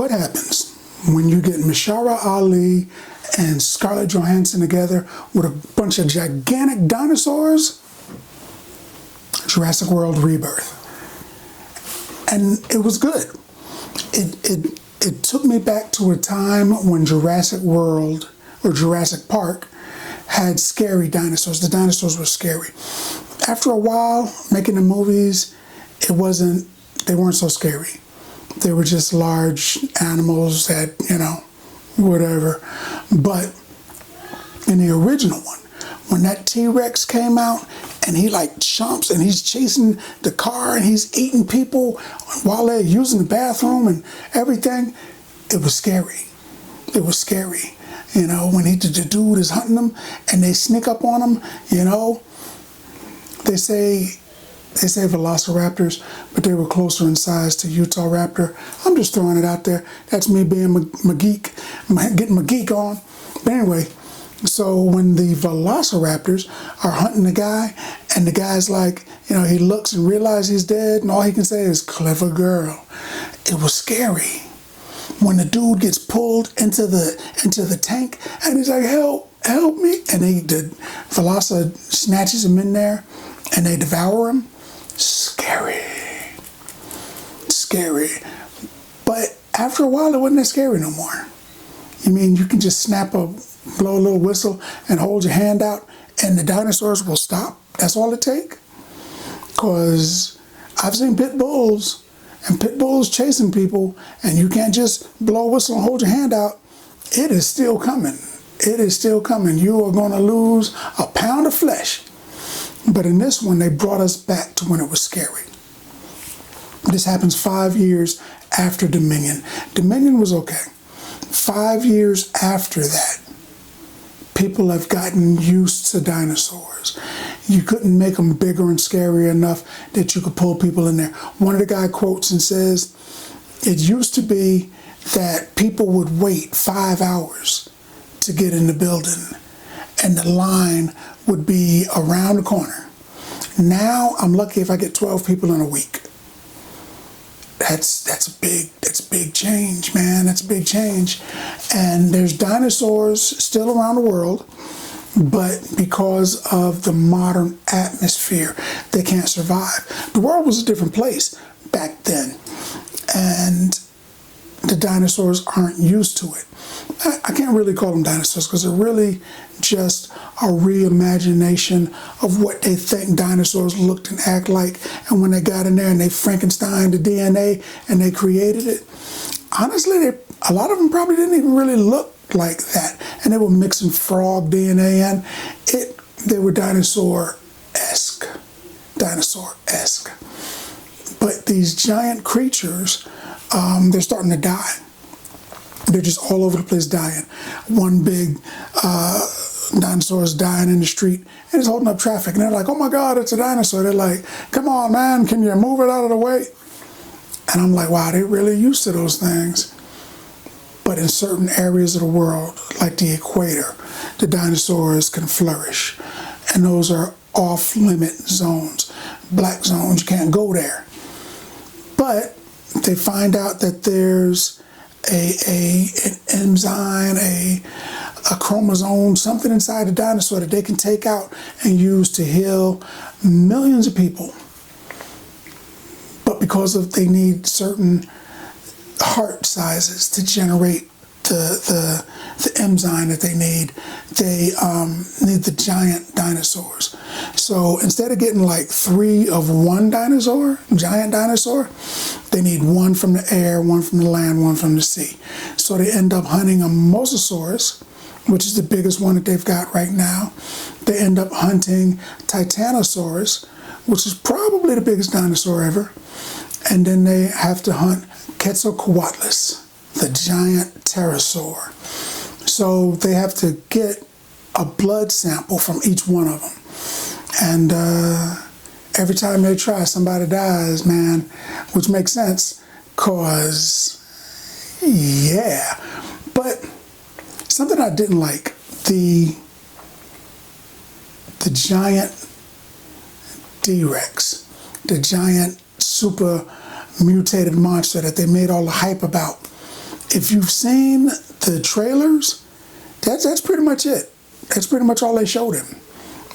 what happens when you get Mashara Ali and Scarlett Johansson together with a bunch of gigantic dinosaurs? Jurassic World Rebirth. And it was good. It took me back to a time when Jurassic World or Jurassic Park had scary dinosaurs. The dinosaurs were scary. After a while, making the movies, they weren't so scary. They were just large animals that, whatever. But in the original one, when that T-Rex came out and he like chomps and he's chasing the car and he's eating people while they're using the bathroom and everything, it was scary. It was scary. When the dude is hunting them and they sneak up on him, they say velociraptors, but they were closer in size to Utah raptor. I'm just throwing it out there. That's me being my geek, getting my geek on. But anyway, so when the velociraptors are hunting the guy, and the guy's like, he looks and realizes he's dead, and all he can say is, "Clever girl." It was scary. When the dude gets pulled into the tank, and he's like, "Help me!" and the Velociraptor snatches him in there, and they devour him. Scary. But after a while, it wasn't that scary no more. You can just blow a little whistle and hold your hand out and the dinosaurs will stop. That's all it takes. Because I've seen pit bulls and pit bulls chasing people, and you can't just blow a whistle and hold your hand out. It is still coming. It is still coming. You are going to lose a pound of flesh. But in this one, they brought us back to when it was scary. This happens 5 years after Dominion. Dominion was okay. 5 years after that, people have gotten used to dinosaurs. You couldn't make them bigger and scary enough that you could pull people in there. One of the guy quotes and says, it used to be that people would wait 5 hours to get in the building, and the line would be around the corner. Now I'm lucky if I get 12 people in a week. That's a big change, man. That's a big change. And there's dinosaurs still around the world, but because of the modern atmosphere, they can't survive. The world was a different place back then, and the dinosaurs aren't used to it. I can't really call them dinosaurs because they're really just a reimagination of what they think dinosaurs looked and act like. And when they got in there and they Frankenstein the DNA and they created it, honestly, a lot of them probably didn't even really look like that. And they were mixing frog DNA in. They were dinosaur-esque. But these giant creatures, they're starting to die. They're just all over the place dying. One big dinosaur is dying in the street and it's holding up traffic. And they're like, "Oh my God, it's a dinosaur." They're like, "Come on, man, can you move it out of the way?" And I'm like, wow, they're really used to those things. But in certain areas of the world, like the equator, the dinosaurs can flourish. And those are off-limit zones, black zones. You can't go there. But they find out that there's an enzyme, a chromosome, something inside the dinosaur that they can take out and use to heal millions of people. But because they need certain heart sizes to generate the enzyme that they need the giant dinosaurs. So instead of getting like 3 of one giant dinosaur, they need 1 from the air, 1 from the land, 1 from the sea. So they end up hunting a mosasaurus, which is the biggest one that they've got right now. They end up hunting Titanosaurus, which is probably the biggest dinosaur ever. And then they have to hunt Quetzalcoatlus, the giant pterosaur. So they have to get a blood sample from each one of them. And every time they try, somebody dies, man, which makes sense, cause, yeah. But something I didn't like, the giant T-Rex, the giant super mutated monster that they made all the hype about. if you've seen the trailers, that's pretty much it. That's pretty much all they showed him.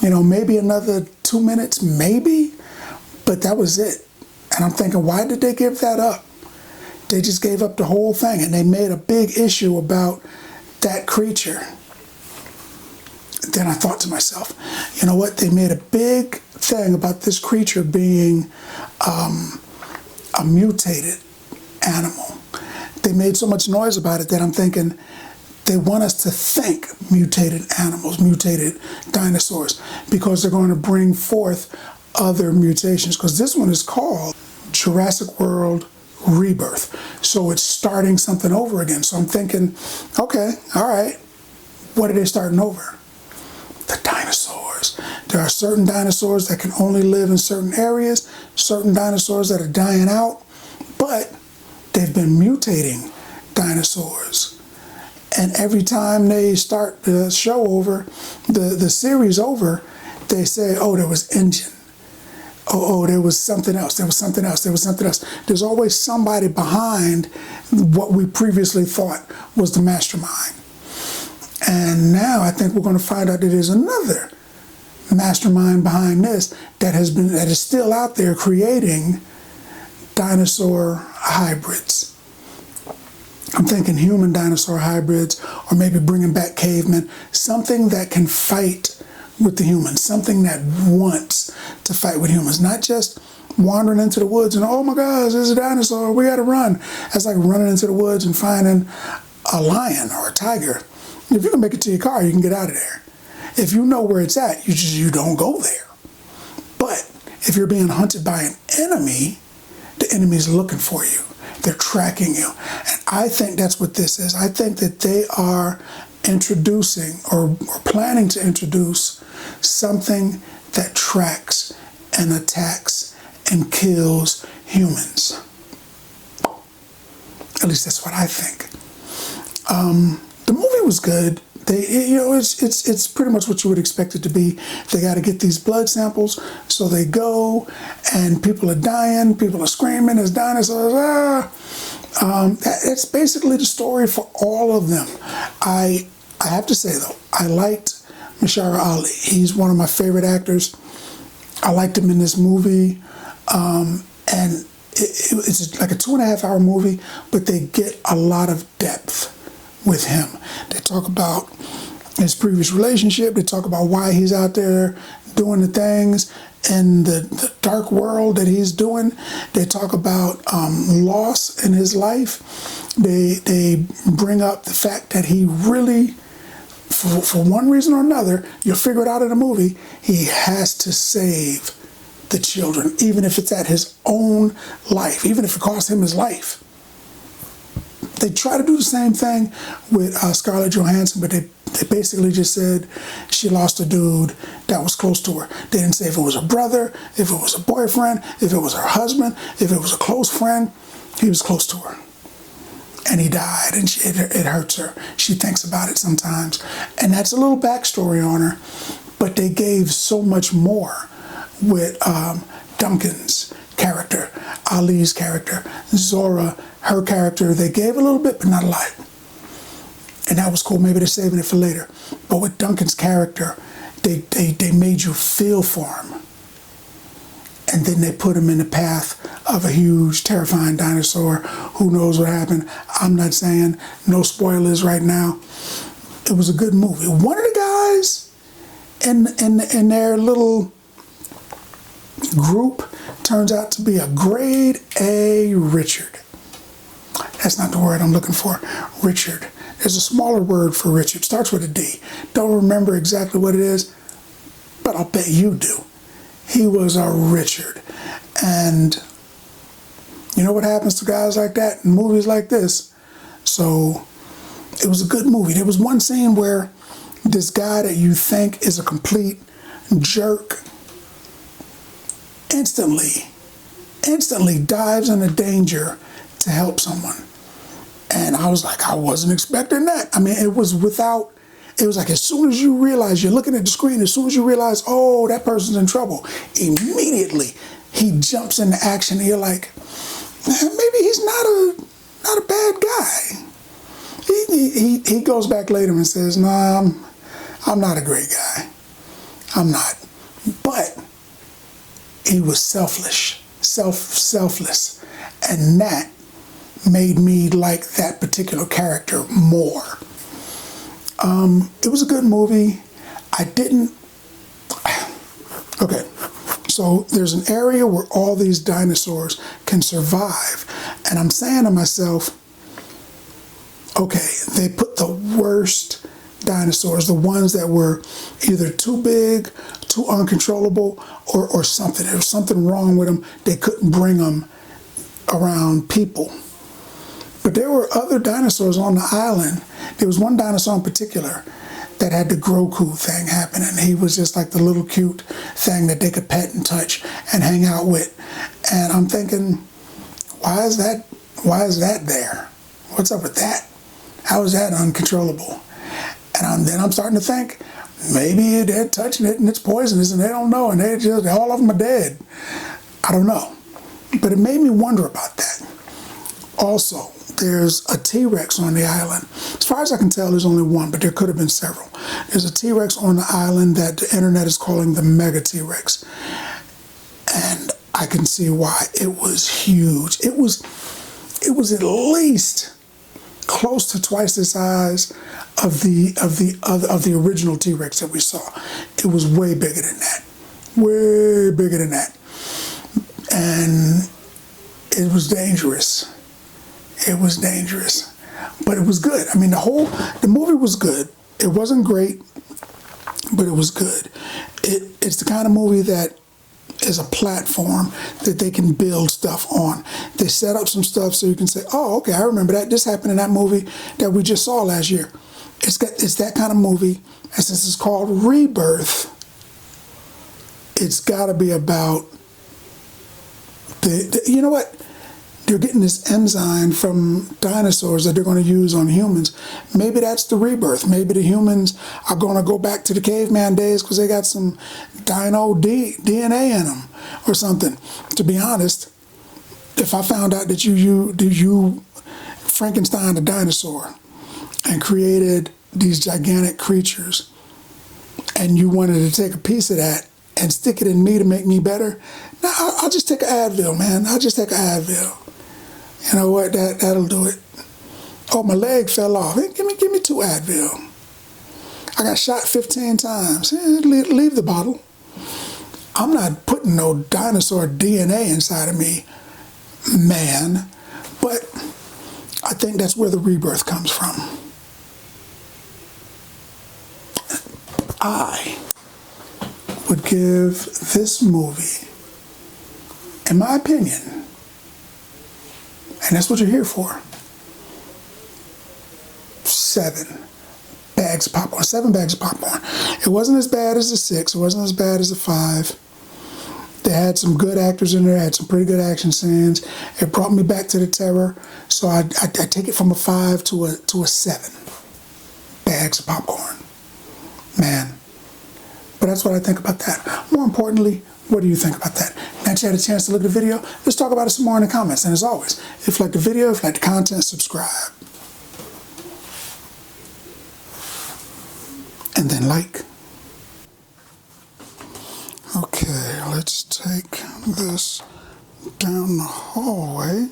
You know, maybe another 2 minutes, maybe, but that was it. And I'm thinking, why did they give that up? They just gave up the whole thing, and they made a big issue about that creature. Then I thought to myself, you know what? They made a big thing about this creature being a mutated animal. They made so much noise about it that I'm thinking they want us to think mutated animals, mutated dinosaurs, because they're going to bring forth other mutations. Because this one is called Jurassic World Rebirth. So it's starting something over again. So I'm thinking, okay, all right, what are they starting over? The dinosaurs. There are certain dinosaurs that can only live in certain areas, certain dinosaurs that are dying out, but they've been mutating dinosaurs. And every time they start the show over, the series over, they say, oh, there was engine. Oh, there was something else. There was something else. There was something else. There's always somebody behind what we previously thought was the mastermind. And now I think we're going to find out that there's another mastermind behind this that is still out there creating dinosaur hybrids. I'm thinking human dinosaur hybrids, or maybe bringing back cavemen, something that can fight with the humans, something that wants to fight with humans, not just wandering into the woods and, oh my gosh, there's a dinosaur, we gotta run. That's like running into the woods and finding a lion or a tiger. If you can make it to your car, you can get out of there. If you know where it's at, you don't go there. But if you're being hunted by an enemy, the enemy's looking for you. They're tracking you. And I think that's what this is. I think that they are introducing or planning to introduce something that tracks and attacks and kills humans. At least that's what I think. The movie was good. It's pretty much what you would expect it to be. They got to get these blood samples, so they go, and people are dying, people are screaming, there's dinosaurs. That's basically the story for all of them. I have to say though, I liked Mahershala Ali. He's one of my favorite actors. I liked him in this movie, and it's like a 2.5 hour movie, but they get a lot of depth with him. They talk about his previous relationship. They talk about why he's out there doing the things in the dark world that he's doing. They talk about loss in his life. They bring up the fact that he really, for one reason or another, you'll figure it out in the movie, he has to save the children, even if it's at his own life, even if it costs him his life. They try to do the same thing with Scarlett Johansson, but they basically just said she lost a dude that was close to her. They didn't say if it was a brother, if it was a boyfriend, if it was her husband, if it was a close friend. He was close to her. And he died, and it hurts her. She thinks about it sometimes. And that's a little backstory on her. But they gave so much more with Duncan's character, Ali's character, Zora, her character. They gave a little bit, but not a lot. And that was cool. Maybe they're saving it for later. But with Duncan's character, they made you feel for him. And then they put him in the path of a huge, terrifying dinosaur. Who knows what happened? I'm not saying. No spoilers right now. It was a good movie. One of the guys in their little group turns out to be a grade A Richard. That's not the word I'm looking for. Richard. There's a smaller word for Richard. Starts with a D. Don't remember exactly what it is, but I'll bet you do. He was a Richard. And you know what happens to guys like that in movies like this? So it was a good movie. There was one scene where this guy that you think is a complete jerk instantly dives into danger to help someone. And I was like, I wasn't expecting that. I mean, it was like as soon as you realize, you're looking at the screen, as soon as you realize, oh, that person's in trouble, immediately he jumps into action and you're like, maybe he's not a bad guy. He goes back later and says, "No, I'm not a great guy. I'm not." But he was selfless, and that made me like that particular character more. It was a good movie. I didn't. Okay, so there's an area where all these dinosaurs can survive, and I'm saying to myself, okay, they put the worst dinosaurs, the ones that were either too big, too uncontrollable, or something. There was something wrong with them. They couldn't bring them around people. But there were other dinosaurs on the island. There was one dinosaur in particular that had the Grogu thing happening. He was just like the little cute thing that they could pet and touch and hang out with. And I'm thinking, why is that there? What's up with that? How is that uncontrollable? And then I'm starting to think, maybe they're touching it and it's poisonous and they don't know and all of them are dead. I don't know. But it made me wonder about that. Also, there's a T-Rex on the island. As far as I can tell, there's only one, but there could have been several. There's a T-Rex on the island that the internet is calling the Mega T-Rex. And I can see why. It was huge. It was at least close to twice the size of the original T-Rex that we saw. It was way bigger than that. Way bigger than that. And it was dangerous. It was dangerous, but it was good. I mean, the movie was good. It wasn't great, but it was good. It's the kind of movie that is a platform that they can build stuff on. They set up some stuff so you can say, "Oh, okay, I remember that. This happened in that movie that we just saw last year." It's that kind of movie, and since it's called Rebirth, it's got to be about you know what? They're getting this enzyme from dinosaurs that they're going to use on humans. Maybe that's the rebirth. Maybe the humans are going to go back to the caveman days because they got some dino DNA in them or something. To be honest, if I found out that you Frankenstein a dinosaur and created these gigantic creatures and you wanted to take a piece of that and stick it in me to make me better, now I'll just take an Advil, man. I'll just take an Advil. You know what? That'll do it. Oh, my leg fell off. Hey, give me 2 Advil. I got shot 15 times. Leave the bottle. I'm not putting no dinosaur DNA inside of me, man. But I think that's where the rebirth comes from. I would give this movie, in my opinion, and that's what you're here for, 7 bags of popcorn. 7 bags of popcorn. It wasn't as bad as a 6. It wasn't as bad as a 5. They had some good actors in there. Had some pretty good action scenes. It brought me back to the terror. So I take it from a 5 to a 7 bags of popcorn. Man. But that's what I think about that. More importantly, what do you think about that? Now that you had a chance to look at the video, let's talk about it some more in the comments. And as always, if you like the video, if you like the content, subscribe. And then like. Okay, let's take this down the hallway.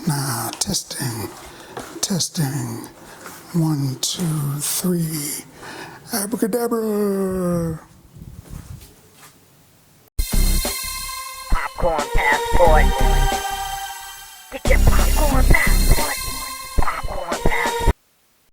Now, testing. 1, 2, 3. Abracadabra.